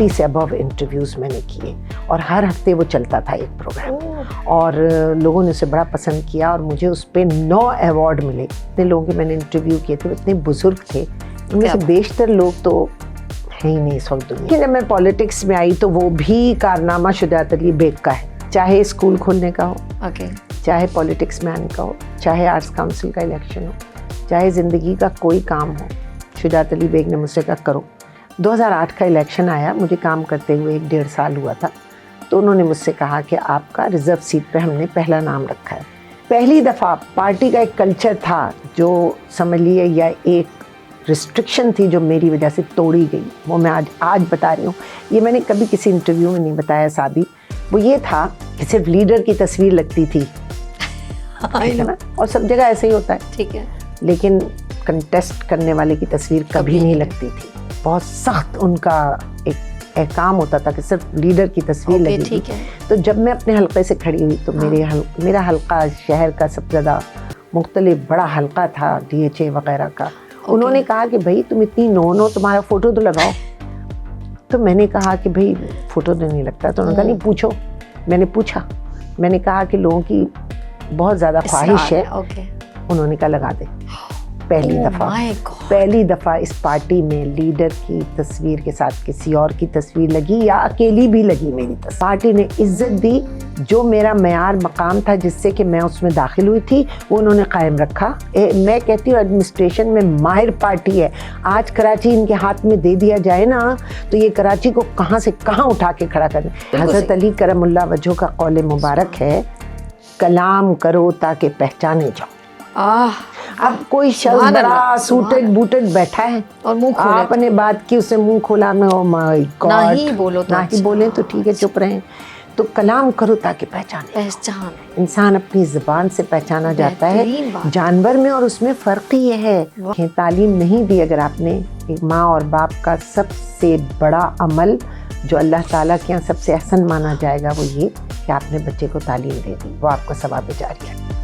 50 سے ابو انٹرویوز میں نے کیے اور ہر ہفتے وہ چلتا تھا ایک پروگرام اور لوگوں نے اسے بڑا پسند کیا اور مجھے اس پہ 9 ایوارڈ ملے. اتنے لوگوں کے میں نے انٹرویو کیے تھے, اتنے بزرگ تھے, ان میں سے بیشتر لوگ تو ہیں ہی نہیں اس وقت دنیا. جب میں پالیٹکس میں آئی تو وہ بھی کارنامہ شجاعت علی بیگ کا ہے, چاہے اسکول کھولنے کا ہو, چاہے پالیٹکس میں آنے کا ہو, چاہے آرٹس کاؤنسل کا الیکشن ہو, چاہے زندگی کا کوئی کام ہو. شجاعت علی بیگ نے مجھ سے کہا کرو. 2008 کا الیکشن آیا, مجھے کام کرتے ہوئے 1.5 سال ہوا تھا, تو انہوں نے مجھ سے کہا کہ آپ کا ریزرو سیٹ پہ ہم نے پہلا نام رکھا ہے. پہلی دفعہ پارٹی کا ایک کلچر تھا جو سمجھ لیے یا ایک ریسٹرکشن تھی جو میری وجہ سے توڑی گئی, وہ میں آج بتا رہی ہوں. یہ میں نے کبھی کسی انٹرویو میں نہیں بتایا سابی. وہ یہ تھا کہ صرف لیڈر کی تصویر لگتی تھی اور سب جگہ ایسے ہی ہوتا ہے, ٹھیک ہے, لیکن کنٹیسٹ کرنے والے کی تصویر کبھی نہیں لگتی تھی. بہت سخت ان کا ایک احکام ہوتا تھا کہ صرف لیڈر کی تصویر لگی تھی. تو جب میں اپنے حلقے سے کھڑی ہوئی تو میرا حلقہ شہر کا سب سے زیادہ مختلف بڑا حلقہ تھا, DHA وغیرہ کا. انہوں نے کہا کہ بھائی تم اتنی نو تمہارا فوٹو تو لگاؤ. تو میں نے کہا کہ بھائی فوٹو تو نہیں لگتا. تو انہوں نے کہا نہیں پوچھو. میں نے پوچھا, میں نے کہا کہ لوگوں کی بہت زیادہ خواہش ہے. انہوں نے کہا لگا دے. پہلی دفعہ اس پارٹی میں لیڈر کی تصویر کے ساتھ کسی اور کی تصویر لگی یا اکیلی بھی لگی میری تصویر. پارٹی نے عزت دی, جو میرا معیار مقام تھا جس سے کہ میں اس میں داخل ہوئی تھی وہ انہوں نے قائم رکھا. میں کہتی ہوں ایڈمنسٹریشن میں ماہر پارٹی ہے. آج کراچی ان کے ہاتھ میں دے دیا جائے نا تو یہ کراچی کو کہاں سے کہاں اٹھا کے کھڑا کر دیں. حضرت علی کرم اللہ وجہہ کا قول مبارک ہے, کلام کرو تاکہ پہچانے جاؤ. اب کوئی شخص بڑا سوٹڈ بوٹڈ بیٹھا ہے اور آپ نے بات کی, اسے منہ کھولا میں او مائی گاڈ نہ ہی بولیں تو ٹھیک ہے چپ رہیں. تو کلام کرو تاکہ پہچان. انسان اپنی زبان سے پہچانا جاتا ہے. جانور میں اور اس میں فرق ہی یہ ہے. تعلیم نہیں دی اگر آپ نے, ایک ماں اور باپ کا سب سے بڑا عمل جو اللہ تعالیٰ کے یہاں سب سے احسن مانا جائے گا وہ یہ کہ آپ نے بچے کو تعلیم دے دی, وہ آپ کا ثواب جاریہ ہے.